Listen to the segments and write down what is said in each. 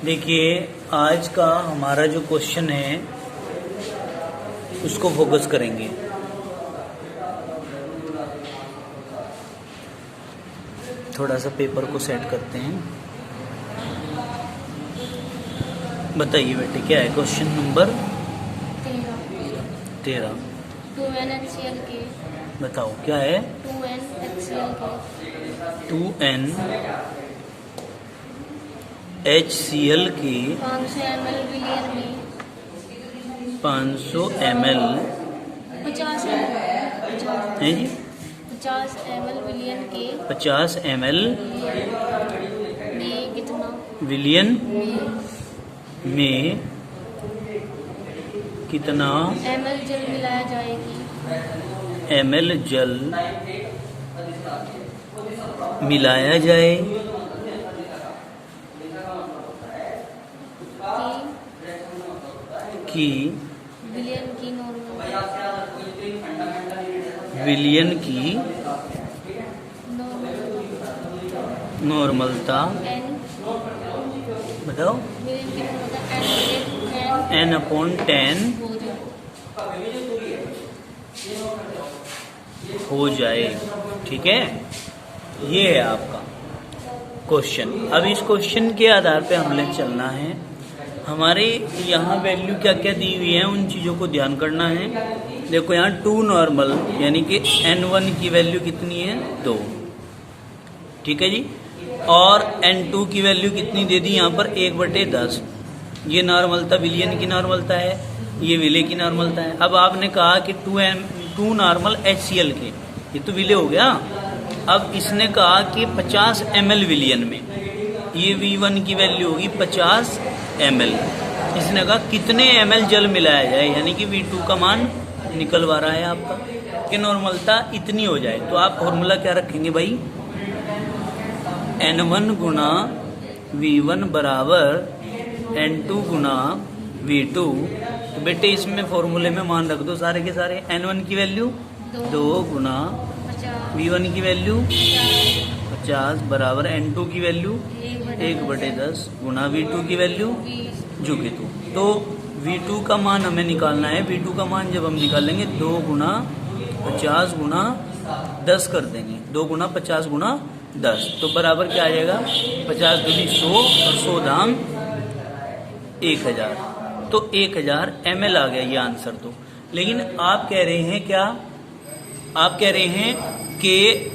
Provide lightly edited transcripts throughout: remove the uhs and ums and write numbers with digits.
देखिए, आज का हमारा जो क्वेश्चन है उसको फोकस करेंगे। थोड़ा सा पेपर को सेट करते हैं। बताइए बेटे, क्या है क्वेश्चन नंबर 13। 2NHCl के बताओ क्या है। 2NHCl के 2NHCl की 500 ml विलियन में 500 ml 50 है जी, 50 ml विलियन के 50 ml में कितना विलियन में में कितना ml जल मिलाया जाएगी ml जल मिलाया जाए कि विलियन की विलियन की नॉर्मलता। n बताओ। विलियन की नॉर्मलता n/10 हो जाए। ठीक है, ये है आपका क्वेश्चन। अब इस क्वेश्चन के आधार पे हमें चलना है। हमारे यहाँ वैल्यू क्या क्या दी हुई है, उन चीज़ों को ध्यान करना है। देखो यहाँ 2 नॉर्मल यानी कि n1 की वैल्यू कितनी है 2, ठीक है जी। और n2 की वैल्यू कितनी दे दी यहाँ पर 1/10। ये नॉर्मलता विलियन की नॉर्मलता है, ये विले की नॉर्मलता है। अब आपने कहा कि 2 नॉर्मल HCl के, ये तो विले हो गया। अब इसने कहा कि 50 ml विलियन में, ये V1 की वैल्यू होगी 50 ml। इसने कहा कितने ml जल मिलाया जाए, यानी कि V2 का मान निकलवा रहा है आपका कि नॉर्मलता इतनी हो जाए। तो आप फॉर्मूला क्या रखेंगे भाई, N1 गुना V1 बराबर N2 गुना V2। तो बेटे इसमें फॉर्मूले में मान रख दो सारे के सारे। N1 की वैल्यू 2 गुना V1 की वैल्यू 50 बराबर N2 की वैल्यू 1/10 गुना V2 की वैल्यू जो कि 2। तो V2 का मान हमें निकालना है। V2 का मान जब हम निकालेंगे 2 गुना 50 गुना 10 कर देंगे, 2 गुना 50 गुना 10। तो बराबर क्या आ जाएगा, 50 दूनी 100 और 100 दाम 1000। तो 1000 ml आ गया ये आंसर। तो लेकिन आप कह रहे हैं क्या, आप कह रहे हैं कि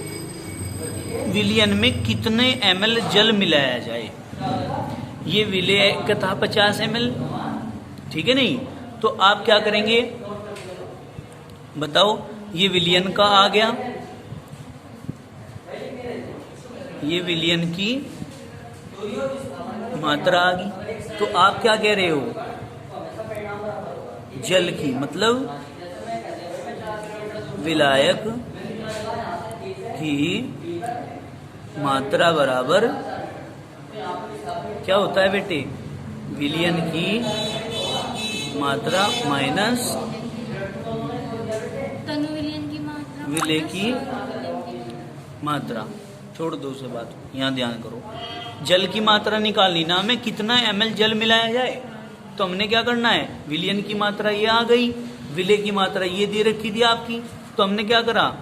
विलियन में कितने ml जल मिलाया जाए। ये विले का था 50 ml, ठीक है नहीं। तो आप क्या करेंगे बताओ, ये विलियन का आ गया, ये विलियन की मात्रा आ गई। तो आप क्या कह रहे हो, जल की मतलब विलायक की मात्रा बराबर क्या होता है बेटे, विलियन की मात्रा माइनस तनु विलियन की मात्रा विले की मात्रा। छोड़ दो उसे बात, यहाँ ध्यान करो। जल की मात्रा निकालनी ना, हमें कितना ml जल मिलाया जाए। तो हमने क्या करना है, विलियन की मात्रा ये आ गई, विले की मात्रा ये दे रखी थी आपकी। तो हमने क्या करा,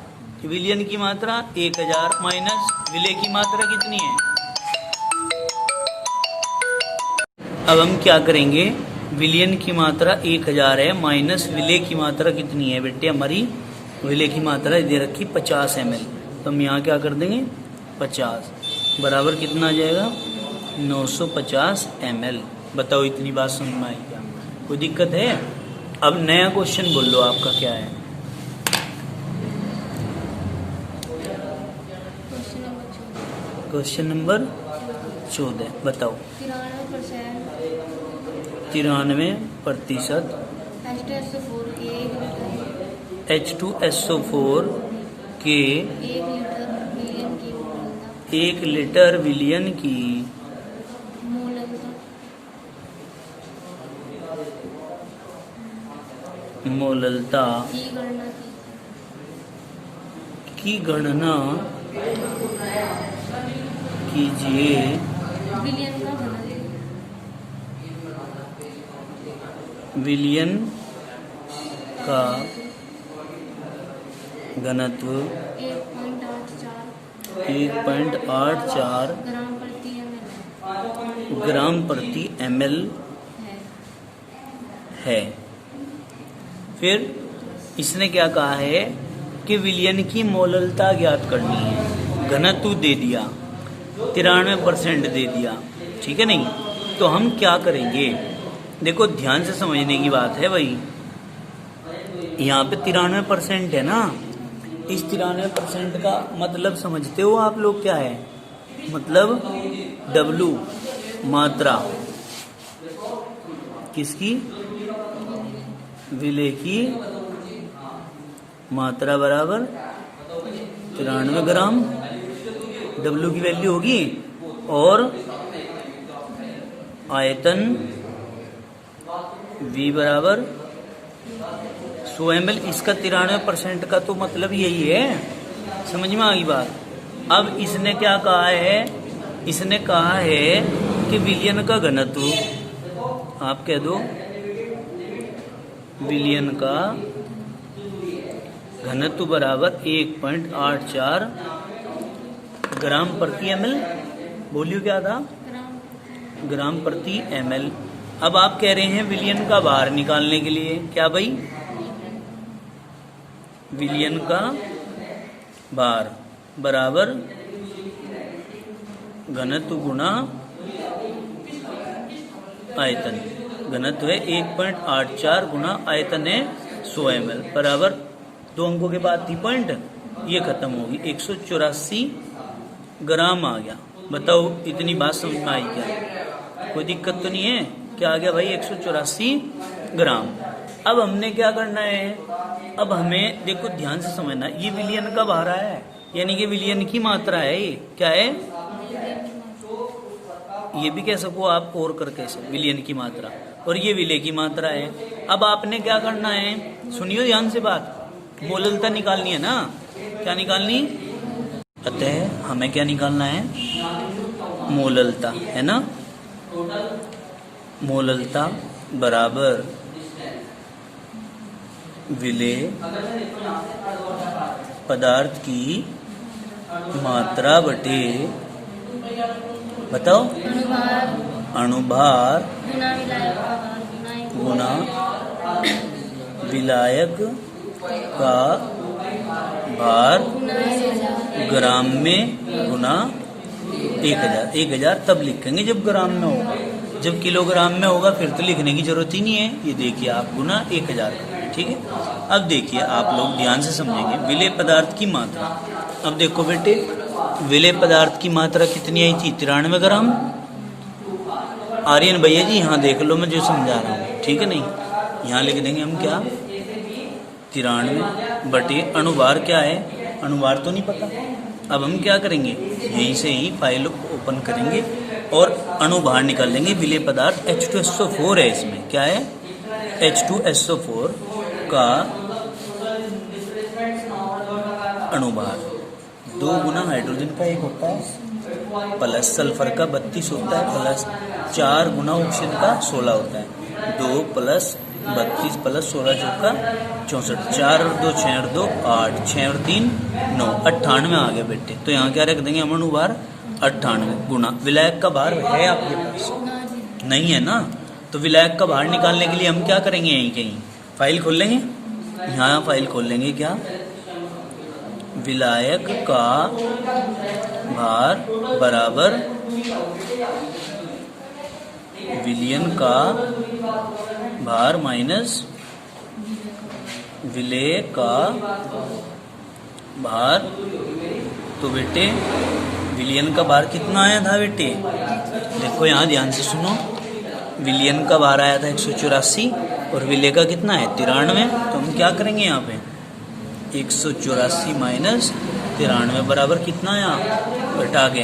विलियन की मात्रा 1000 माइनस विले की मात्रा कितनी है। अब हम क्या करेंगे, विलियन की मात्रा 1000 है माइनस विले की मात्रा कितनी है बेटे हमारी, विले की मात्रा दे रखी 50 ml। तो हम यहाँ क्या कर देंगे 50 बराबर कितना आ जाएगा 950 ml। बताओ इतनी बात समझ में आई क्या, कोई दिक्कत है। अब नया क्वेश्चन बोल लो आपका क्या है। क्वेश्चन नंबर 14 बताओ। 93% H2SO4 के 1 लीटर विलियन की मोललता की गणना कीजिए। विलयन का घनत्व 1.84 ग्राम प्रति ग्राम प्रति ml ml है। फिर इसने क्या कहा है कि विलयन की मोललता ज्ञात करनी है। घनत्व दे दिया, 93% दे दिया, ठीक है नहीं। तो हम क्या करेंगे, देखो ध्यान से समझने की बात है भाई। यहाँ पे 93% है ना, इस 93% का मतलब समझते हो आप लोग क्या है? मतलब W मात्रा किसकी? विलय की मात्रा बराबर 93 ग्राम, W की वैल्यू होगी, और आयतन V बराबर 100 ml। इसका 93% का तो मतलब यही है, समझ में आ गई बात। अब इसने क्या कहा है? इसने कहा है कि विलयन का घनत्व, आप कह दो विलयन का घनत्व बराबर 1.84 ग्राम प्रति ml। बोलियो क्या था? ग्राम प्रति ml। अब आप कह रहे हैं विलयन का भार निकालने के लिए, क्या भाई? विलयन का भार बराबर घनत्व गुणा आयतन। घनत्व है 1.84 गुणा आयतन है 100 ml बराबर, 2 अंकों के बाद थी पॉइंट, ये खत्म होगी, 184 ग्राम आ गया। बताओ इतनी बात समझ में आई क्या? कोई दिक्कत तो नहीं है? क्या आ गया भाई? 184 ग्राम। अब हमने क्या करना है? अब हमें देखो ध्यान से समझना, ये विलयन का भार है, यानी कि विलयन की मात्रा है। ये क्या है? ये भी कह सको आप, और कर कैसे, विलयन की मात्रा, और ये विलय की मात्रा है। अब आपने क्या करना है, सुनियो ध्यान से बात, मोललता निकालनी है ना। क्या निकालनी? अतः हमें क्या निकालना है? मोललता, है ना। मोललता बराबर विलय पदार्थ की मात्रा बटे, बताओ, अणुभार गुना विलायक का भार ग्राम में गुना 1000। 1000 तब लिखेंगे जब ग्राम में होगा, जब किलोग्राम में होगा फिर तो लिखने की जरूरत ही नहीं है। ये देखिए आप गुना 1000, ठीक है। अब देखिए आप लोग ध्यान से समझेंगे, विलय पदार्थ की मात्रा। अब देखो बेटे, विलय पदार्थ की मात्रा कितनी आई थी? 93 ग्राम। आर्यन भैया जी यहाँ देख लो, मैं जो समझा रहा हूँ, ठीक है नहीं। यहाँ लिख देंगे हम क्या? 93 बटे अणुभार क्या है? अणुभार तो नहीं पता। अब हम क्या करेंगे, यहीं से ही फाइल ओपन करेंगे और अणुभार निकाल लेंगे। विलय पदार्थ H2SO4 है, इसमें क्या है? H2SO4 का अणुभार 2 गुना हाइड्रोजन का 1 होता है, प्लस सल्फर का 32 होता है, प्लस 4 गुना ऑक्सीजन का 16 होता है। 2 प्लस 32 प्लस 16 चौका 64, 4 और 2 6 और 2 8, 6 और 3 9, 98 आ गए बेटे। तो यहाँ क्या रख देंगे हम? अणुभार 98 गुना विलायक का भार है आपके पास? नहीं है ना। तो विलायक का भार निकालने के लिए हम क्या करेंगे? यहीं कहीं फाइल खोल लेंगे, यहाँ फाइल खोल लेंगे, क्या? विलायक का भार बराबर विलयन का भार माइनस विलय का भार। तो बेटे विलयन का भार कितना आया था बेटे? देखो यहाँ ध्यान से सुनो, विलयन का भार आया था 184 और विलय का कितना है? 93। तो हम क्या करेंगे यहाँ पे? 184 माइनस 93 बराबर कितना आया? घटा के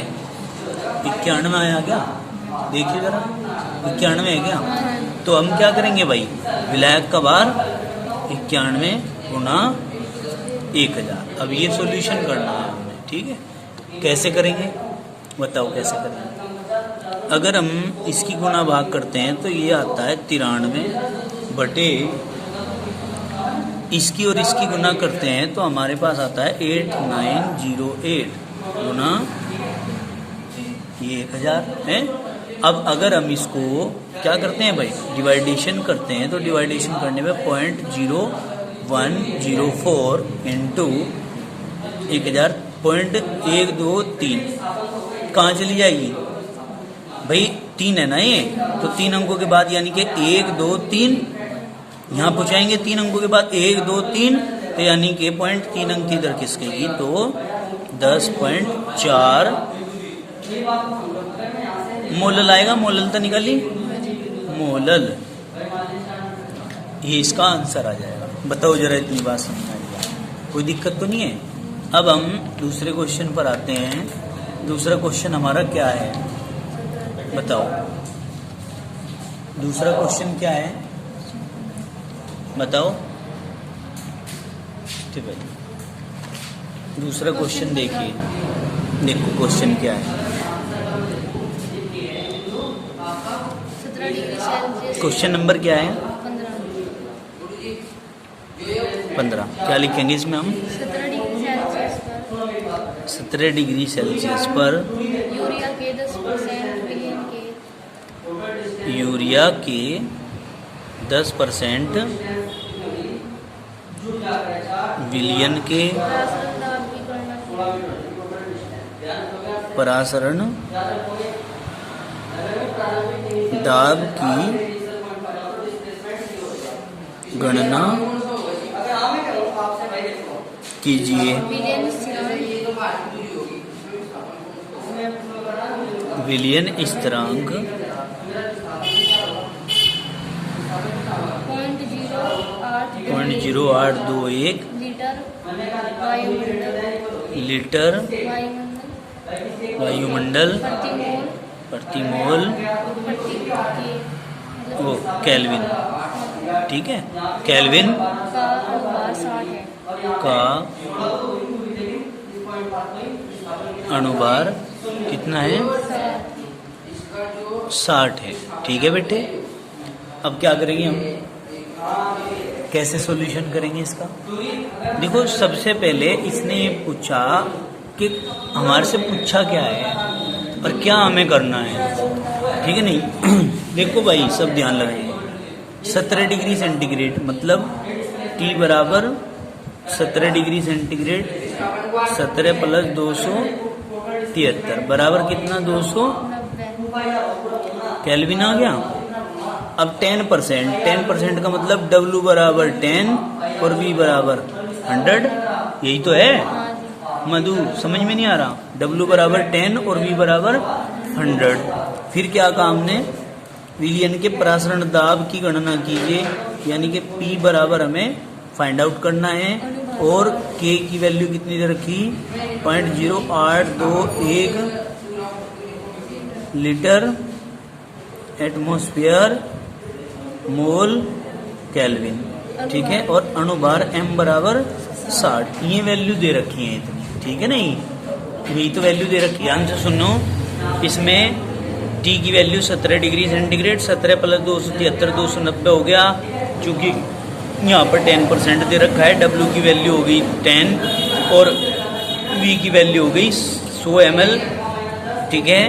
91 आया क्या? देखिए जरा, 91 है क्या? तो हम क्या करेंगे भाई? विलायक का भार 91 गुना 1000। अब ये सॉल्यूशन करना है हमें, ठीक है। कैसे करेंगे बताओ, कैसे करेंगे? अगर हम इसकी गुना भाग करते हैं तो ये आता है 93 बटे इसकी और इसकी गुना करते हैं तो हमारे पास आता है 8908 गुना ये 1000 है। अब अगर हम इसको क्या करते हैं भाई, डिवाइडेशन करते हैं, तो डिवाइडेशन करने पे 0.0104 इंटू 1000 0.123 कहाँ चली जाएगी भाई, 3 है ना ये, तो 3 अंकों के बाद यानी कि 1 2 3 यहाँ पहुँचाएंगे 3 अंकों के बाद 1 2 3, तो यानी कि 0.3 अंक की इधर खिसकेगी तो 10.4 मोलल आएगा। मोलल तो निकाली, मोलल, ये इसका आंसर आ जाएगा। बताओ जरा इतनी बात समझ आ गया, कोई दिक्कत तो नहीं है। अब हम दूसरे क्वेश्चन पर आते हैं। दूसरा क्वेश्चन हमारा क्या है बताओ, दूसरा क्वेश्चन क्या है बताओ। ठीक है, दूसरा क्वेश्चन देखिए, देखो क्वेश्चन क्या है। 17 डिग्री सेल्सियस क्वेश्चन नंबर क्या है 15। क्या लिखेंगे इसमें हम, 17 डिग्री सेल्सियस पर यूरिया के 10% विलियन के यूरिया के 10% विलियन के परासरण दाब की गणना परासरण दाब की गणना कीजिए। विलियन स्थिरांक 0.0821 लीटर वायुमंडल प्रति मोल ओ केल्विन, ठीक है, केल्विन का अनुभार कितना है 60 है। ठीक है बेटे, अब क्या करेंगे हम, कैसे सॉल्यूशन करेंगे इसका। देखो सबसे पहले इसने ये पूछा कि हमारे से पूछा क्या है और क्या हमें करना है, ठीक है नहीं। देखो भाई सब ध्यान लगाइए, 17 डिग्री सेंटीग्रेड मतलब T बराबर 17 डिग्री सेंटीग्रेड 17 प्लस 273 बराबर कितना 200 केल्विन आ गया। अब 10% का मतलब W बराबर 10 और V बराबर 100, यही तो है मधु, समझ में नहीं आ रहा। W बराबर 10 और V बराबर 100। फिर क्या कहा हमने, विलियन के परासरण दाब की गणना कीजिए, यानी कि P बराबर हमें फाइंड आउट करना है और K की वैल्यू कितनी दे रखी 0.0821 लीटर एटमॉस्फेयर मोल केल्विन, ठीक है, और अणुभार M बराबर 60, ये वैल्यू दे रखी है इतनी, ठीक है नहीं, यही तो वैल्यू दे रखी है। ध्यान से सुनो, इसमें T की वैल्यू 17 डिग्री सेंटीग्रेड 17 प्लस 273 290 हो गया, चूंकि यहाँ पर 10% दे रखा है। W की वैल्यू हो गई 10 और V की वैल्यू हो गई 100 ml, ठीक है।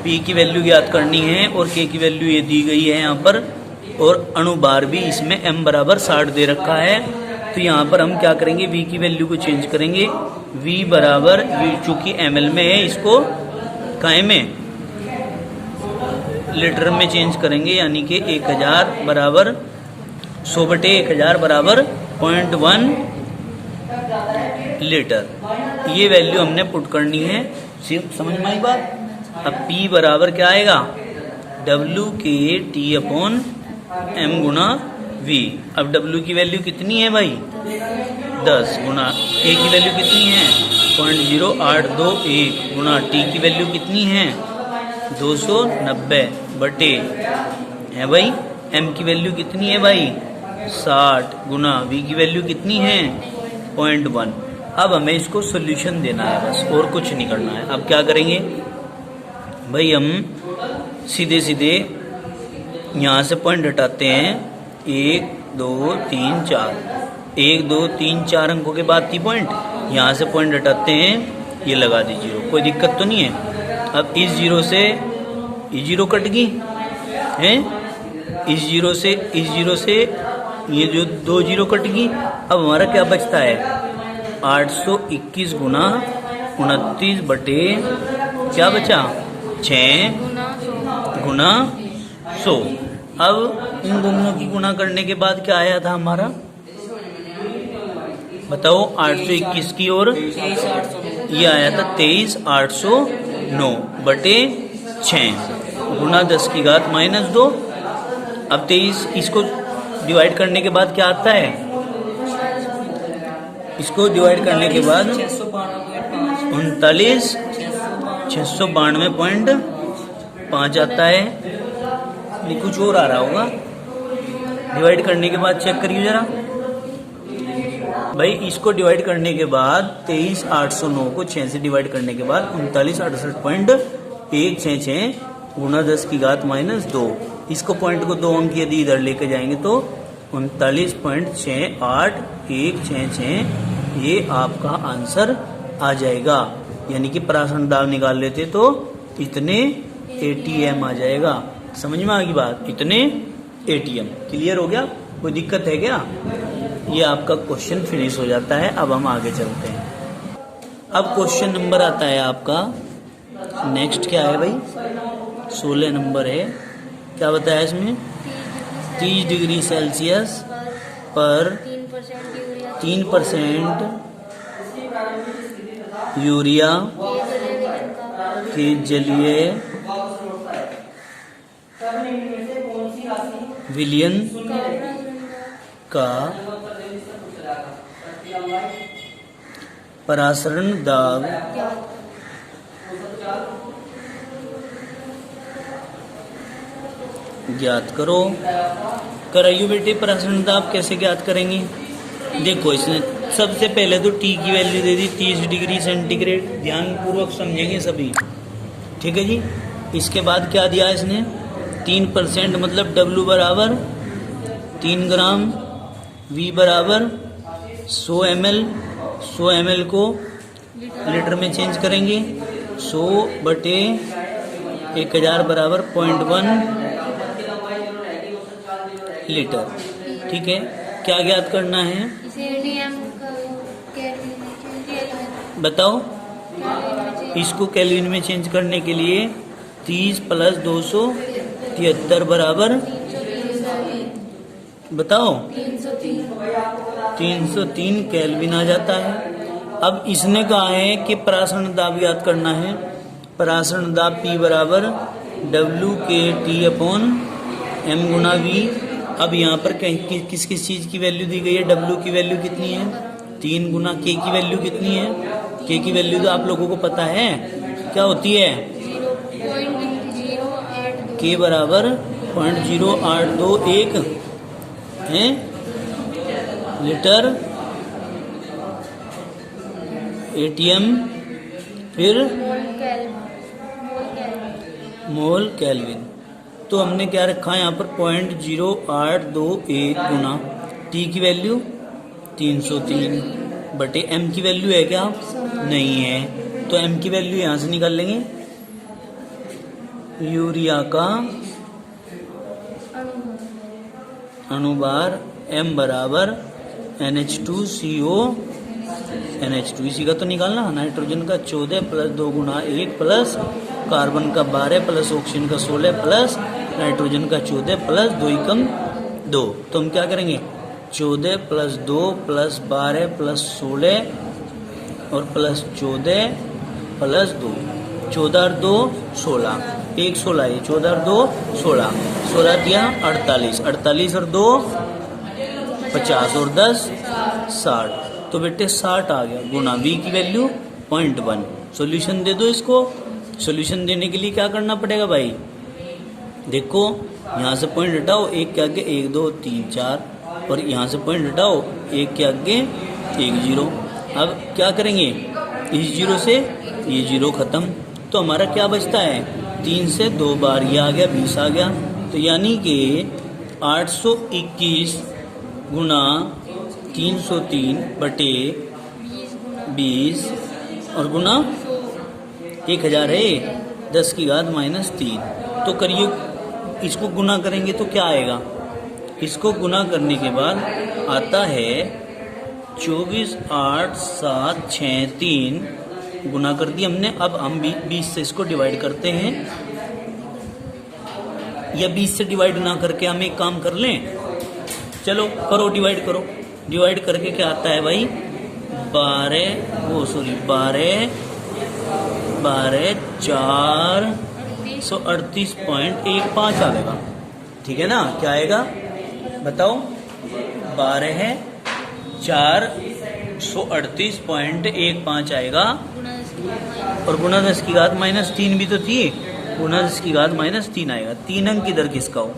P की वैल्यू ज्ञात करनी है और K की वैल्यू ये दी गई है यहाँ पर, और अणुभार भी इसमें M बराबर 60 दे रखा है। तो यहाँ पर हम क्या करेंगे, V की वैल्यू को चेंज करेंगे। V बराबर चूंकि ml में है, इसको काय में लीटर में चेंज करेंगे, यानी कि 1000 बराबर 100/1000 बराबर 0.1 लीटर। ये वैल्यू हमने पुट करनी है, समझ में आई बात। अब P बराबर क्या आएगा, W के T/M गुना V। अब W की वैल्यू कितनी है भाई 10 गुना A की वैल्यू कितनी है 0.0821 गुना T की वैल्यू कितनी है 290 बटे है भाई M की वैल्यू कितनी है भाई 60 गुना V की वैल्यू कितनी है 0.1। अब हमें इसको सॉल्यूशन देना है बस, और कुछ नहीं करना है। अब क्या करेंगे भाई, हम सीधे सीधे यहाँ से पॉइंट हटाते हैं 1 2 3 4, 1 2 3 4 अंकों के बाद 3 पॉइंट, यहाँ से पॉइंट हटाते हैं, ये लगा दी जीरो, कोई दिक्कत तो नहीं है। अब इस जीरो से इस जीरो कट गई है, इस जीरो से ये जो 2 जीरो कट गई। अब हमारा क्या बचता है, 821 गुना 29 बटे क्या बचा, 6 गुना 100। अब इन दोनों की गुना करने के बाद क्या आया था हमारा, बताओ, 821 की और ये आया था 23,809 बटे 6 गुना 10 की घात -2। अब 23 इसको डिवाइड करने के बाद क्या आता है, इसको डिवाइड करने के बाद 39,692.5 आता है। ये कुछ और आ रहा होगा, डिवाइड करने के बाद चेक करिए जरा भाई। इसको डिवाइड करने के बाद 23,809 को 6 से डिवाइड करने के बाद 39,68.166 गुना 10 की घात -2। इसको पॉइंट को 2 अंक यदि इधर लेके जाएंगे तो 39.68166 ये आपका आंसर आ जाएगा। यानी कि परासरण दाब निकाल लेते तो इतने ATM आ जाएगा। समझ में आ गई बात, इतने ATM। क्लियर हो गया, कोई दिक्कत है क्या? ये आपका क्वेश्चन फिनिश हो जाता है। अब हम आगे चलते हैं। अब क्वेश्चन नंबर आता है आपका नेक्स्ट, क्या है भाई, 16 नंबर है। क्या बताया इसमें, 30 डिग्री सेल्सियस पर 3% यूरिया के जलीय विलयन का परासरण दाब ज्ञात करो। कराइयो बेटे, परासरण दाब कैसे ज्ञात करेंगे? देखो, इसने सबसे पहले तो टी की वैल्यू दे दी 30 डिग्री सेंटीग्रेड। ध्यान पूर्वक समझेंगे सभी, ठीक है जी। इसके बाद क्या दिया इसने, 3% मतलब W बराबर 3 ग्राम, V बराबर 100 ml। 100 ml को लीटर में चेंज करेंगे, 100 बटे 1000 बराबर 0.1 लीटर। ठीक है, क्या ज्ञात करना है बताओ? इसको केल्विन में चेंज करने के लिए 30 + 273 बराबर बताओ 303 केल्विन आ जाता है। अब इसने कहा है कि परासरण दाब ज्ञात करना है। परासरण दाब P बराबर WKT/m गुना V। अब यहाँ पर किस किस चीज की वैल्यू दी गई है? W की वैल्यू कितनी है? 3 गुना K की वैल्यू कितनी है? K की वैल्यू तो आप लोगों को पता है, क्या होती है? K बराबर 0.0821 है लीटर ATM, फिर मोल केल्विन। तो हमने क्या रखा है यहाँ पर 0.0821 गुना T की वैल्यू 303 बटे M की वैल्यू है क्या? नहीं है, तो M की वैल्यू यहाँ से निकाल लेंगे। यूरिया का अणुभार M बराबर NH2CO NH2, इसी का तो निकालना। नाइट्रोजन का 14 + 2 गुना 1 प्लस कार्बन का 12 प्लस ऑक्सीजन का 16 प्लस नाइट्रोजन का 14 + 2 = 2। तो हम क्या करेंगे? 14 + 2 + 12 + 16 और +14 + 2, 14 और 2 16, 1 16 है, 14 और 2 16, 16 दिया 48, 48 और 2 50 और 10 60। तो बेटे 60 आ गया गुना V की वैल्यू 0.1। सॉल्यूशन दे दो इसको। सॉल्यूशन देने के लिए क्या करना पड़ेगा भाई? देखो, यहाँ से पॉइंट हटाओ, 1 के आगे 1 2 3 4, और यहाँ से पॉइंट हटाओ, 1 के आगे 1 0। अब क्या करेंगे? इस 0 से ये 0 खत्म, तो हमारा क्या बचता है? 3 से 2 बार ये आ गया, 20 आ गया। तो यानी कि 821 गुना 303 बटे 20 और गुना 1000 है, 10 की घात -3। तो करिए, इसको गुना करेंगे तो क्या आएगा? इसको गुना करने के बाद आता है 24, 8, 7, 6, 3 गुना कर दिया हमने। अब हम 20 से इसको डिवाइड करते हैं, या 20 से डिवाइड ना करके हम एक काम कर लें। चलो करो, डिवाइड करो। डिवाइड करके क्या आता है भाई? 438.15 आएगा। ठीक है ना? क्या आएगा बताओ? 438.15 आएगा। और गुना 10 की घात -3 भी तो थी, गुना 10 की घात -3 आएगा। 3 अंक किधर किसका हो?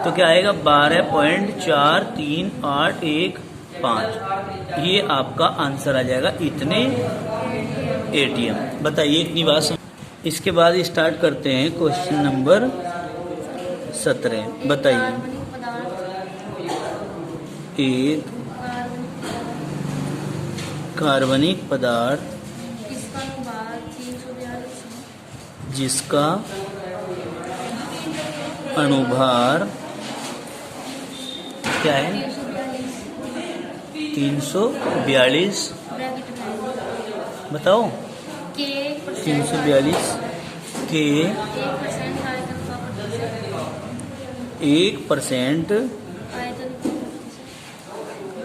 तो क्या आएगा? 12.438115। ये आपका आंसर आ जाएगा, इतने ATM। बताइए इतनी बात। इसके बाद स्टार्ट करते हैं क्वेश्चन नंबर 17। बताइए। एक कार्बनिक पदार्थ जिसका अनुभार क्या है? 342। बताओ। 342 के 1%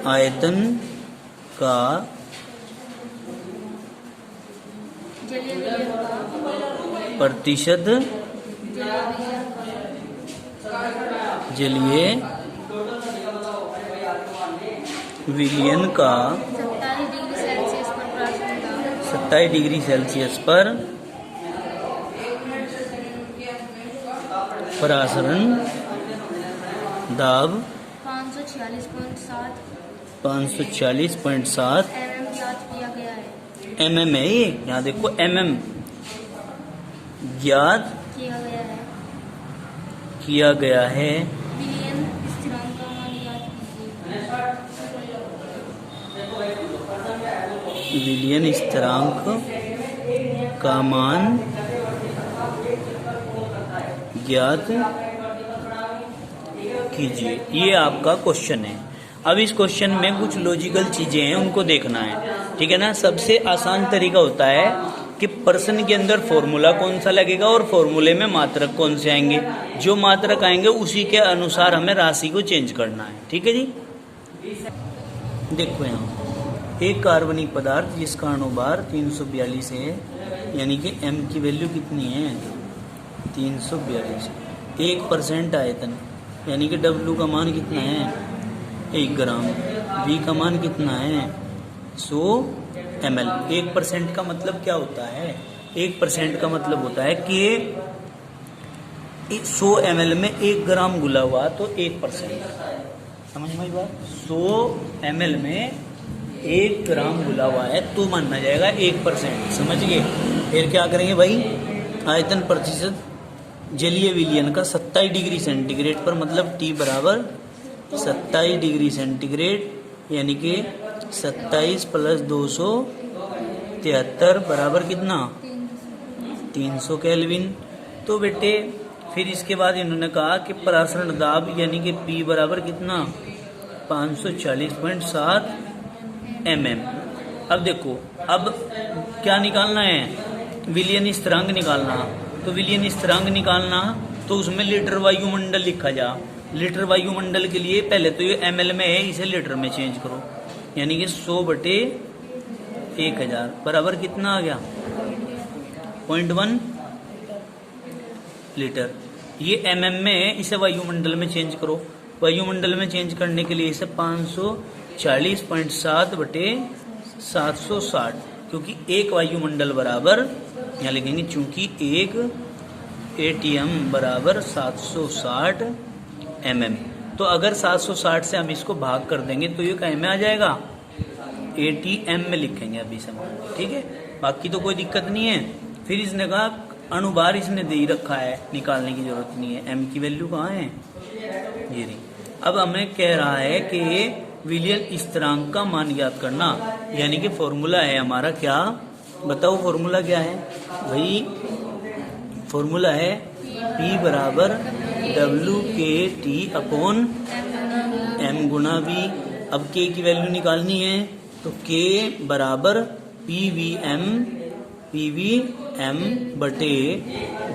आयतन का प्रतिशत जलीय विलयन का 27 डिग्री सेल्सियस पर परासरण दाब 546.7 mm है। ये यहाँ देखो mm ज्ञात किया गया है। विलयन स्थिरांक का मान ज्ञात कीजिए। ये आपका क्वेश्चन है। अब इस क्वेश्चन में कुछ लॉजिकल चीजें हैं, उनको देखना है। ठीक है ना? सबसे आसान तरीका होता है कि प्रश्न के अंदर फॉर्मूला कौन सा लगेगा और फॉर्मूले में मात्रक कौन से आएंगे। जो मात्रक आएंगे उसी के अनुसार हमें राशि को चेंज करना है। ठीक है जी? देखो यहाँ एक कार्बनिक पदार्थ जिसका अणुभार 342 है, यानी कि m की वैल्यू कितनी है? 342। 1% आयतन, यानी कि W का मान कितना है? 1 ग्राम। V का मान कितना है? 100 ml। 1% का मतलब क्या होता है? 1% का मतलब होता है कि 100 ml में 1 ग्राम घुला हुआ, तो 1%। समझ में आई बात? 100 ml में 1 ग्राम घुला हुआ है तो माना जाएगा 1%। समझ गए? फिर क्या करेंगे भाई? आयतन प्रतिशत जलीय विलयन का 27 डिग्री सेंटीग्रेड पर, मतलब T बराबर 27 डिग्री सेंटीग्रेड, यानी कि 27 + 273 बराबर कितना? 300 केल्विन। तो बेटे फिर इसके बाद इन्होंने कहा कि परासरण दाब यानी कि P बराबर कितना? 540.7 mm। अब देखो, अब क्या निकालना है? विलयन स्थिरांक निकालना। तो विलयन स्थिरांक निकालना तो उसमें लीटर वायुमंडल लिखा जा। लीटर वायुमंडल के लिए पहले तो ये ml में है, इसे लीटर में चेंज करो, यानी कि 100/1000 बराबर कितना आ गया? 0.1 लीटर। ये mm में है, इसे वायुमंडल में चेंज करो। वायुमंडल में चेंज करने के लिए इसे 540.7/760, क्योंकि एक वायुमंडल बराबर, यहाँ लिखेंगे चूंकि एक ATM बराबर 760 mm। तो अगर 760 से हम इसको भाग कर देंगे तो ये कहीं में आ जाएगा? ATM में लिखेंगे अभी से। ठीक है? बाकी तो कोई दिक्कत नहीं है। फिर इसने कहा अणुभार इसने दे ही रखा है, निकालने की जरूरत नहीं है। M की वैल्यू कहाँ है? ये रही। अब हमें कह रहा है कि विलियन स्थिरांक का मान ज्ञात करना, यानी कि फॉर्मूला है हमारा क्या, बताओ फॉर्मूला क्या है भाई। फॉर्मूला है P बराबर WKT अपॉन M गुना V। अब K की वैल्यू निकालनी है तो K बराबर PVM बटे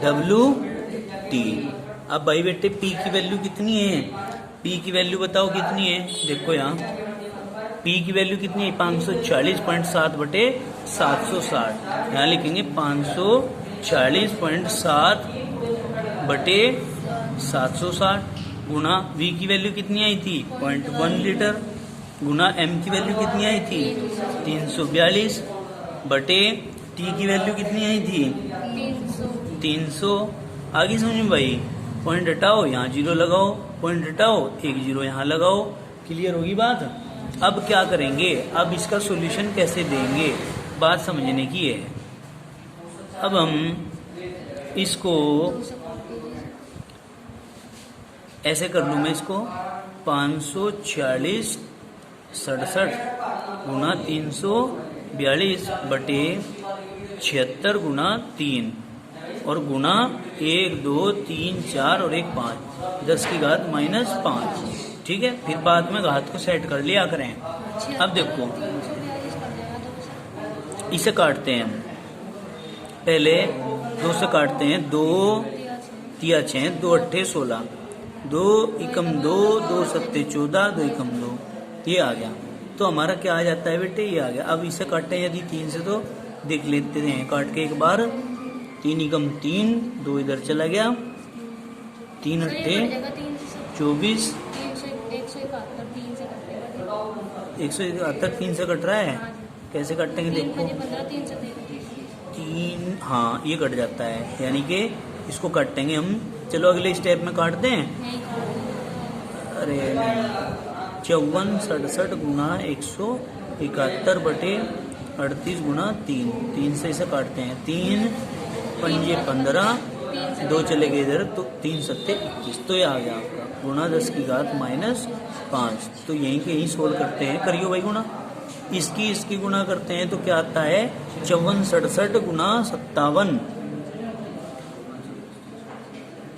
WT। अब भाई बेटे P की वैल्यू कितनी है, P की वैल्यू बताओ कितनी है, देखो यहाँ P की वैल्यू कितनी है 540.7 बटे 760। यहाँ लिखेंगे 540.7 बटे 760 गुना V की वैल्यू कितनी आई थी 0.1 लीटर गुना M की वैल्यू कितनी आई थी 342 बटे T की वैल्यू कितनी आई थी 300। आगे समझो भाई, पॉइंट हटाओ यहाँ 0 लगाओ, पॉइंट हटाओ 1 0 यहाँ लगाओ। क्लियर होगी बात। अब क्या करेंगे, अब इसका सॉल्यूशन कैसे देंगे, बात समझने की है। अब हम इसको ऐसे कर लूँ मैं, इसको 540.67 गुना 342 बटे 76 गुना 3 और गुना 1 2 3 4 और 1 5 10 की घात -5। ठीक है, फिर बाद में घात को सेट कर लिया करें। अब देखो इसे काटते हैं हम, पहले 2 से काटते हैं, 2 तिया 6 2 अट्ठे 16 2 एकम 2 2 सत्ते 14 2 एकम 2, ये आ गया। तो हमारा क्या आ जाता है बेटे, ये आ गया। अब इसे काटते हैं यदि 3 से तो देख लेते हैं, काट के एक बार 3 एकम 3 2 इधर चला गया, 3 अट्ठे 24 171 3 से कट रहा है। कैसे काटेंगे देखो, 3 हाँ ये कट जाता है, यानी कि इसको काटेंगे हम। चलो अगले स्टेप में काट दें। अरे नहीं, 5467 गुना 171 बटे 38 गुना 3 से इसे काटते हैं। 3 पंजे 15 2 चले गए इधर तो 3 सत्ते 21, तो ये आ गया आपका गुना 10 की घात -5। तो यहीं के यहीं सोल्व करते हैं, करियो भाई गुना, इसकी गुना करते हैं तो क्या आता है 5467 गुना 57,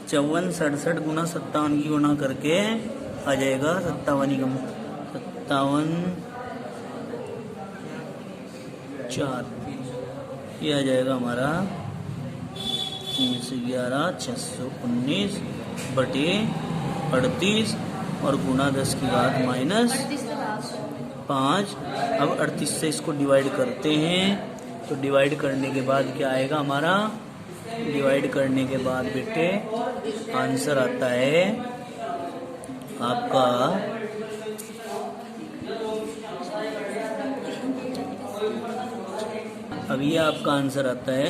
5467 गुना 57 की गुना करके आ जाएगा 57 4, ये आ जाएगा हमारा 311 619 बटे 38 और गुना 10 की घात -5। अब 38 से इसको डिवाइड करते हैं, तो डिवाइड करने के बाद क्या आएगा हमारा, डिवाइड करने के बाद बेटे आंसर आता है आपका अब ये आपका आंसर आता है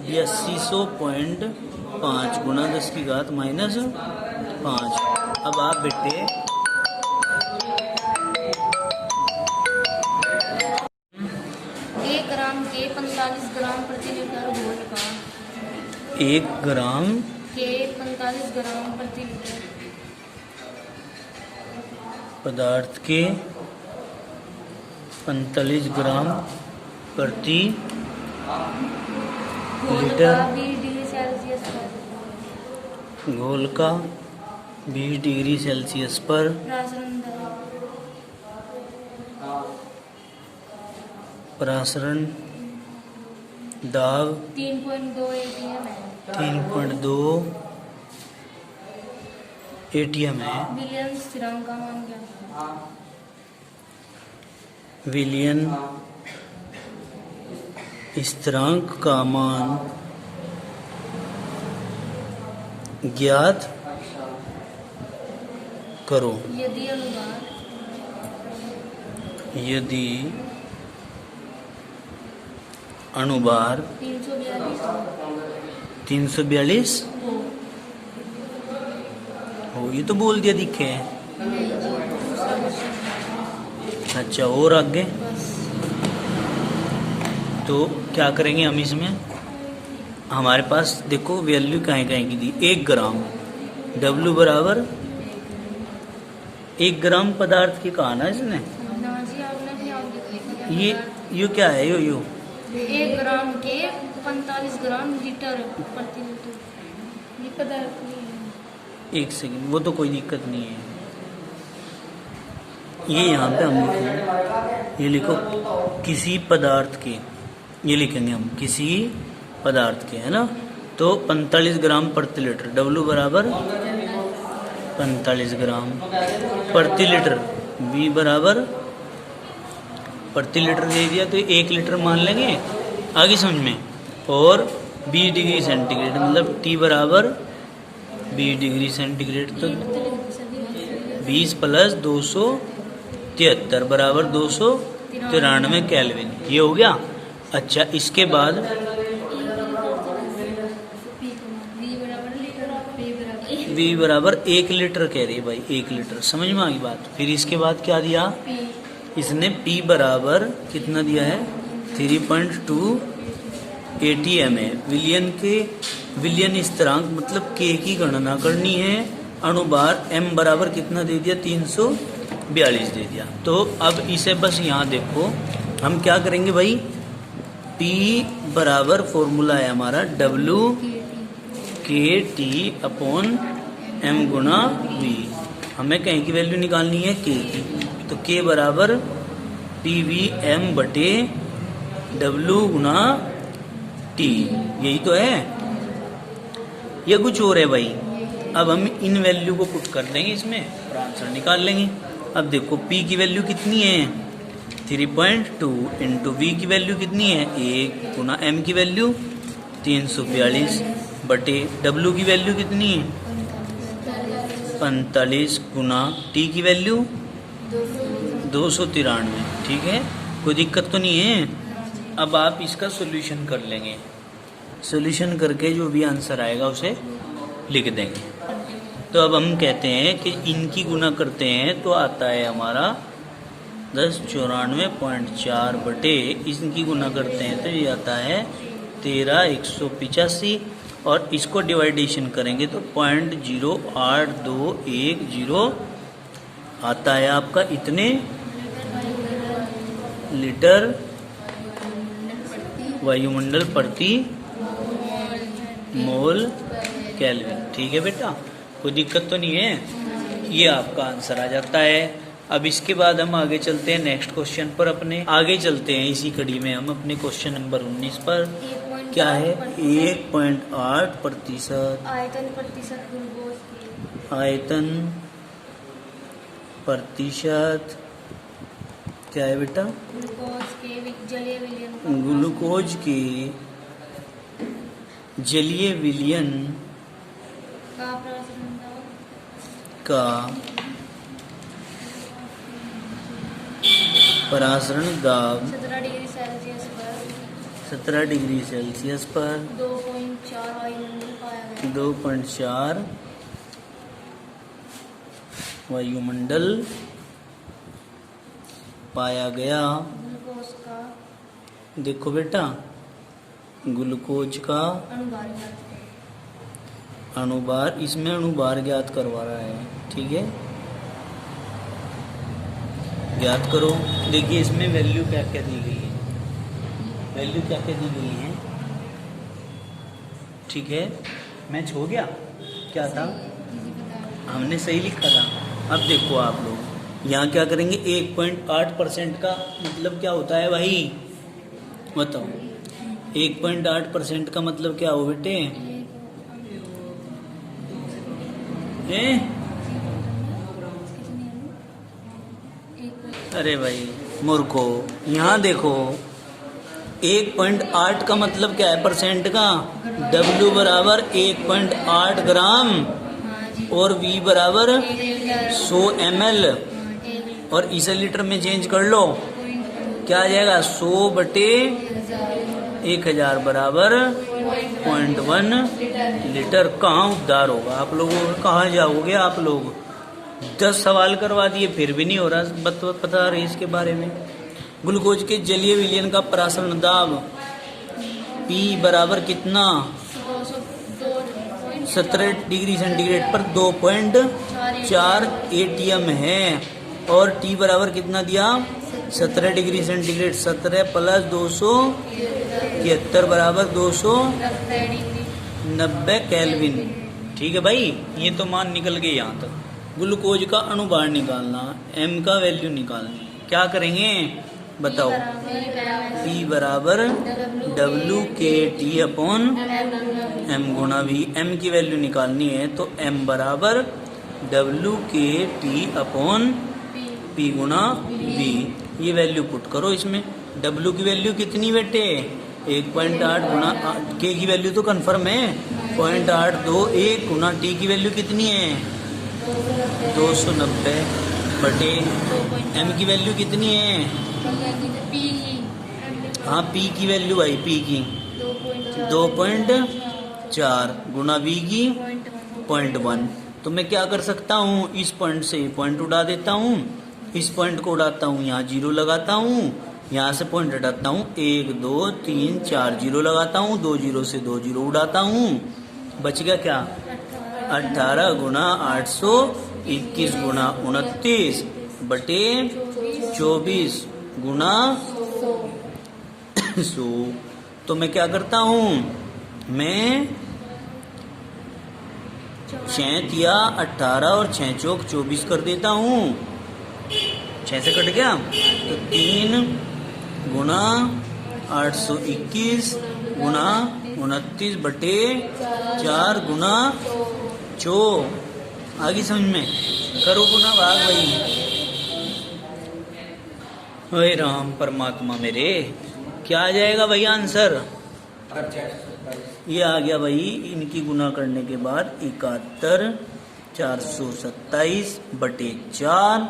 8800.5 गुना 10 की घात -5। अब आप बेटे 1 ग्राम के 45 ग्राम प्रति लीटर घोल का 1 ग्राम के 45 ग्राम प्रति लीटर पदार्थ के 45 ग्राम प्रति लीटर 20 डिग्री सेल्सियस पर घोल का 20 डिग्री सेल्सियस पर प्रसारण दाब 3.2 ATM है। 3.2 ATM है। विलियन स्थिरांक का मान क्या है? विलियन स्थिरांक का मान ज्ञात करो। यदि अणुभार 342 हो, ये तो बोल दिया दिखे है। अच्छा और आगे तो क्या करेंगे हम इसमें, हमारे पास देखो वैल्यू कहीं कहीं की दी 1 ग्राम W बराबर 1 ग्राम पदार्थ की कहा ना इसने। ना जी आपने भी आप लिखा ये क्या है यो 1 ग्राम के 45 ग्राम लीटर प्रति लीटर, ये पदार्थ नहीं है। 1 सेकंड, वो तो कोई दिक्कत नहीं है। ये यहाँ पे हम लिखेंगे, ये लिखो किसी पदार्थ के, ये लिखेंगे हम किसी पदार्थ के, है ना। तो 45 ग्राम प्रति लीटर, W बराबर 45 ग्राम प्रति लीटर, V बराबर प्रति लीटर दे दिया तो 1 लीटर मान लेंगे, आगे समझ में। और 20 डिग्री सेंटीग्रेड मतलब T बराबर 20 डिग्री सेंटीग्रेड, तो 20 प्लस 273 बराबर 293 केल्विन, ये हो गया। अच्छा, इसके बाद V बराबर 1 लीटर कह रही है भाई, 1 लीटर, समझ में आ गई बात। फिर इसके बाद क्या दिया इसने, P बराबर कितना दिया है 3.2 ATM है। विलियन स्थिरांक मतलब K की गणना करनी है। अणुभार M बराबर कितना दे दिया 342 दे दिया। तो अब इसे बस यहाँ देखो, हम क्या करेंगे भाई, P बराबर फॉर्मूला है हमारा WKT/M गुना V। हमें कहीं की वैल्यू निकालनी है K की, तो K बराबर PVM बटे W गुना T, यही तो है या कुछ और है भाई। अब हम इन वैल्यू को पुट कर देंगे इसमें और आंसर निकाल लेंगे। अब देखो P की वैल्यू कितनी है 3.2 इंटू V की वैल्यू कितनी है 1 गुना M की वैल्यू 342 बटे W की वैल्यू कितनी है 45 गुना T की वैल्यू 293। ठीक है, कोई दिक्कत तो नहीं है। अब आप इसका सॉल्यूशन कर लेंगे, सॉल्यूशन करके जो भी आंसर आएगा उसे लिख देंगे। तो अब हम कहते हैं कि इनकी गुना करते हैं तो आता है हमारा 1094.4 बटे इनकी गुना करते हैं तो ये आता है 13,185 और इसको डिवाइडेशन करेंगे तो 0.08210 आता है आपका इतने लीटर वायुमंडल प्रति मोल केल्विन। ठीक है बेटा, कोई दिक्कत तो नहीं है, ये आपका आंसर आ जाता है। अब इसके बाद हम आगे चलते हैं नेक्स्ट क्वेश्चन पर, अपने आगे चलते हैं इसी कड़ी में हम अपने क्वेश्चन नंबर 19 पर। क्या है 1.8% आयतन प्रतिशत ग्लूकोज की, आयतन प्रतिशत क्या है बेटा ग्लूकोज के जलीय विलयन ग्लूकोज के जलीय विलयन का प्रसारण का परासरण दाब 17 डिग्री सेल्सियस पर 17 डिग्री सेल्सियस पर 2.4 वायुमंडल पाया गया। 2.4 वायुमंडल पाया गया। ग्लूकोज का देखो बेटा, ग्लूकोज का अणुभार ज्ञात करें। अणुभार, इसमें अणुभार ज्ञात करवा रहा है। ठीक है, ज्ञात करो। देखिए इसमें वैल्यू क्या क्या दी गई है, वैल्यू क्या क्या दी गई है। ठीक है, मैच हो गया, क्या था हमने सही लिखा था। अब देखो आप लोग यहाँ क्या करेंगे, 1.8% का मतलब क्या होता है भाई बताओ। 1.8% का मतलब क्या हो बेटे अरे भाई मूर्खो, यहाँ देखो 1.8 का मतलब क्या है परसेंट का, W बराबर 1.8 ग्राम और V बराबर 100 ml और इसे लीटर में चेंज कर लो, क्या आ जाएगा 100 बटे 1000 बराबर 0.1 लीटर। कहाँ उद्धार होगा आप लोगों को, कहाँ जाओगे आप लोग। 10 सवाल करवा दिए फिर भी नहीं हो रहा पता रही इसके बारे में। ग्लूकोज के जलीय विलयन का परासरण दाब P बराबर कितना 17 डिग्री सेंटीग्रेड पर 2.4 4 ATM है और T बराबर कितना दिया 17 डिग्री सेंटीग्रेड। 17 प्लस 273 बराबर 290 केल्विन। ठीक है भाई, ये तो मान निकल गए यहाँ तक। ग्लूकोज का अणुभार निकालना, M का वैल्यू निकालनी। क्या करेंगे बताओ? P बराबर WKT अपॉन M गुणा V। M की वैल्यू निकालनी है तो M बराबर WKT अपॉन P गुणा V। ये वैल्यू पुट करो इसमें। W की वैल्यू कितनी बेटे 1.8 गुणा K की वैल्यू तो कंफर्म है 0.821 गुणा T की वैल्यू कितनी है 290 बटे M की वैल्यू कितनी है? हाँ P की वैल्यू आई P की 2.4 गुणा V की 0.1। तो मैं क्या कर सकता हूँ, इस पॉइंट से पॉइंट उड़ा देता हूँ, इस पॉइंट को उड़ाता हूँ, यहाँ 0 लगाता हूँ, यहाँ से पॉइंट हटाता हूँ, 1 2 3 4 0 लगाता हूँ, 2 0 से 2 0 उड़ाता हूँ, बच गया क्या 18 गुणा 821 गुणा 29 बटे 24 गुणा 100। तो मैं क्या करता हूँ, मैं 6 या 18 और 6 चौक 24 कर देता हूँ। 6 से कट गया तो 3 गुणा 821 गुणा 29 बटे 4 गुणा 4। आगे समझ में करो गुना भाग भाई। हे राम परमात्मा मेरे, क्या आ जाएगा भाई आंसर? ये आ गया भाई, इनकी गुना करने के बाद 71 427 बटे 4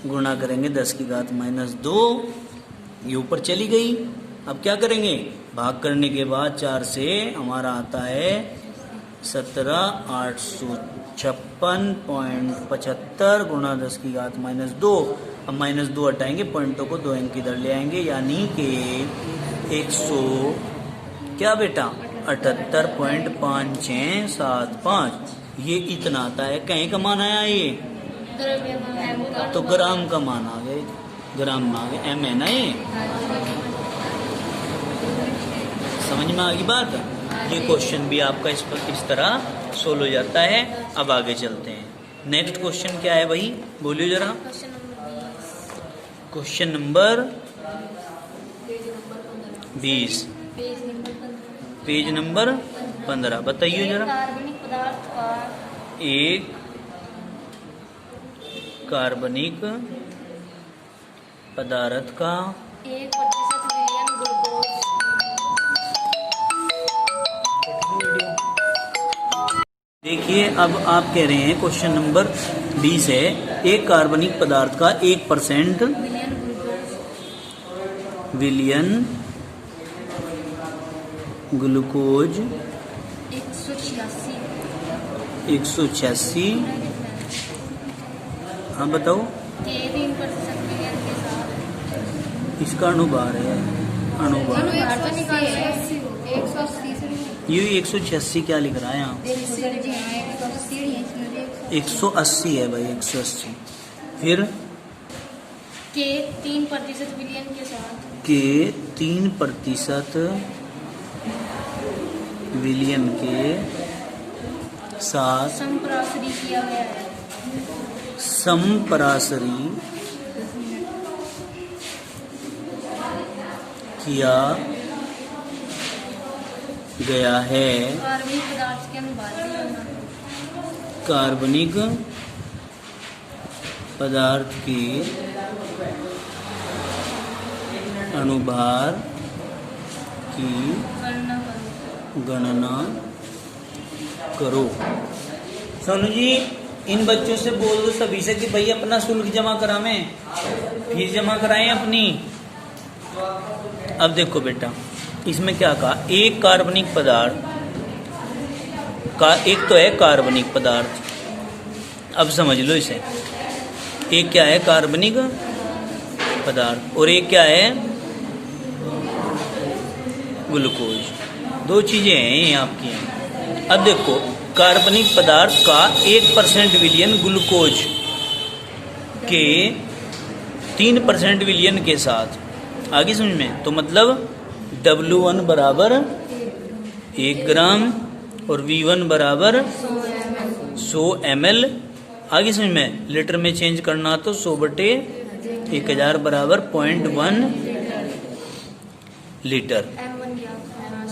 गुणा करेंगे 10 की घात -2, ये ऊपर चली गई। अब क्या करेंगे, भाग करने के बाद 4 से हमारा आता है 17,856.75 गुणा 10 की घात -2। अब -2 हटाएंगे, पॉइंटों को 2 अंक इधर ले आएंगे, यानी कि 100 क्या बेटा 78.5675। ये इतना आता है। कहीं का मान आया ये तो ग्राम का मान आ गए, ग्राम में आ गए। M है ना ये, समझ में आ गई बात। ये क्वेश्चन भी आपका इस तरह सोल्व हो जाता है। अब आगे चलते हैं। नेक्स्ट क्वेश्चन क्या है भाई, बोलियो जरा। क्वेश्चन नंबर 20 पेज नंबर 15 बताइए जरा। एक कार्बनिक पदार्थ का 1% विलयन ग्लूकोज। देखिए अब आप कह रहे हैं क्वेश्चन नंबर 20 है, एक कार्बनिक पदार्थ का 1% विलयन ग्लूकोज 186। हाँ बताओ। के 3% विलयन के साथ इसका अणुभार है, अणुभार तो निकाल 180 से ये 186 क्या लिख रहा है यहाँ? 180 है भाई, 180। फिर के 3% विलयन के साथ, के 3% विलयन के साथ संपरासरी किया गया है। संपरासरी किया गया है। कार्बनिक पदार्थ के अनुभार की गणना। कार्बनिक पदार्थ की अणुभार की गणना करो। सोनू जी इन बच्चों से बोल दो सभी से कि भाई अपना शुल्क जमा करावें, फीस जमा कराएं अपनी। अब देखो बेटा इसमें क्या कहा, एक कार्बनिक पदार्थ का, एक तो है कार्बनिक पदार्थ, अब समझ लो इसे। एक क्या है कार्बनिक पदार्थ और एक क्या है ग्लूकोज। दो चीजें हैं ये आपकी हैं। अब देखो कार्बनिक पदार्थ का 1% विलयन ग्लूकोज के 3% विलयन के साथ। आगे समझ में, तो मतलब W1 बराबर 1 ग्राम और V1 बराबर 100 ml। आगे समझ में, लीटर में चेंज करना तो 100/1000 बराबर 0.1 लीटर।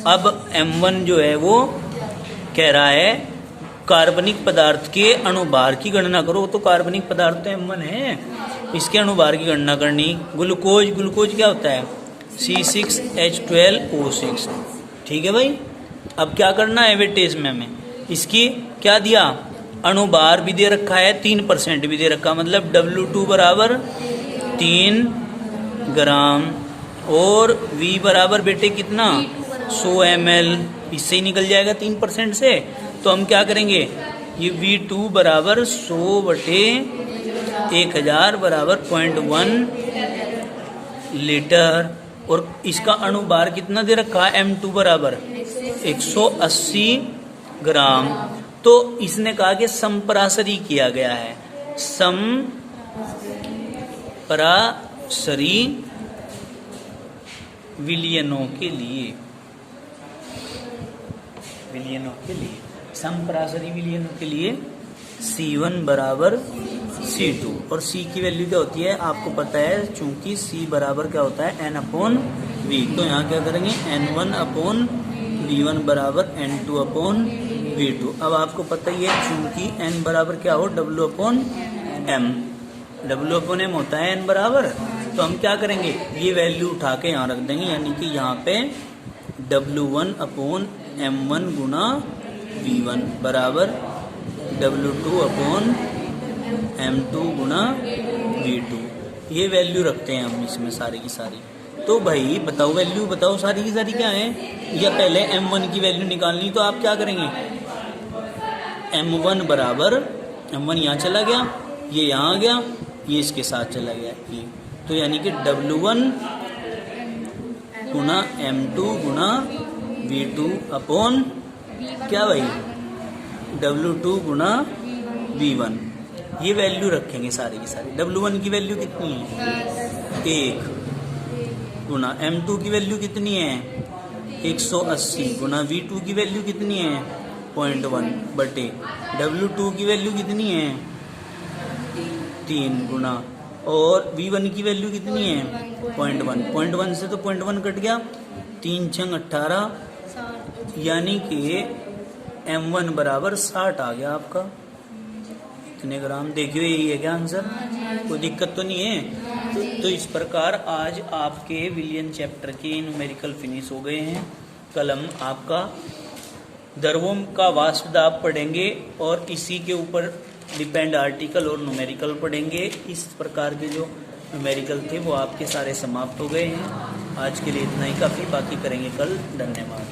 अब M1 जो है वो कह रहा है कार्बनिक पदार्थ के अणुभार की गणना करो। तो कार्बनिक पदार्थ तो M1 है, इसके अणुभार की गणना करनी। ग्लूकोज क्या होता है? C6H12O6। ठीक है भाई, अब क्या करना है वेटेज में हमें, इसकी क्या दिया, अणुभार भी दे रखा है, 3% भी दे रखा, मतलब W2 बराबर 3 ग्राम और V बराबर बेटे कितना, 100 ml। इससे ही निकल जाएगा 3% से। तो हम क्या करेंगे, ये V2 बराबर 100/1000 बराबर 0.1 लीटर और इसका अणुभार कितना दे रखा है, M2 बराबर 180 ग्राम। तो इसने कहा कि समपरासरी किया गया है, समपरासरी विलयनों के लिए, समपरासरी विलयनों के लिए C1 बराबर C2 और C की वैल्यू क्या होती है आपको पता है, चूंकि C बराबर क्या होता है N/V। तो यहाँ क्या करेंगे, N1/V1 बराबर N2/V2। अब आपको पता ही है चूंकि N बराबर क्या हो, W/M, W/M होता है N बराबर। तो हम क्या करेंगे, ये वैल्यू उठा के यहाँ रख देंगे, यानी कि यहाँ पे W1/M1 गुना V1 बराबर W2/M2 गुना V2। ये वैल्यू रखते हैं हम इसमें सारी की सारी। तो भाई बताओ, वैल्यू बताओ सारी की सारी क्या है, या पहले M1 की वैल्यू निकालनी। तो आप क्या करेंगे, M1 बराबर, M1 यहाँ चला गया, ये यहाँ आ गया, ये इसके साथ चला गया ये, तो यानी कि W1 गुना M2 गुना V2 अपॉन क्या भाई, W2 गुना V1। ये वैल्यू रखेंगे सारी की सारी। W1 की वैल्यू कितनी है, 1 गुना M2 की वैल्यू कितनी है, 180 गुना V2 की वैल्यू कितनी है, 0.1 बटे W2 की वैल्यू कितनी है, 3 गुना, और V1 की वैल्यू कितनी है, 0.1 से तो 0.1 कट गया, 3 छंग 18, यानी कि M1 बराबर 60 आ गया आपका। इतने ग्राम, देखिए यही है क्या आंसर, कोई दिक्कत तो नहीं है। तो इस प्रकार आज आपके विलियन चैप्टर के न्यूमेरिकल फिनिश हो गए हैं। कल हम आपका द्रव्यों का वाष्प दाब पढ़ेंगे और इसी के ऊपर डिपेंड आर्टिकल और न्यूमेरिकल पढ़ेंगे। इस प्रकार के जो न्यूमेरिकल थे वो आपके सारे समाप्त हो गए हैं। आज के लिए इतना ही काफ़ी, बाकी करेंगे कल। धन्यवाद।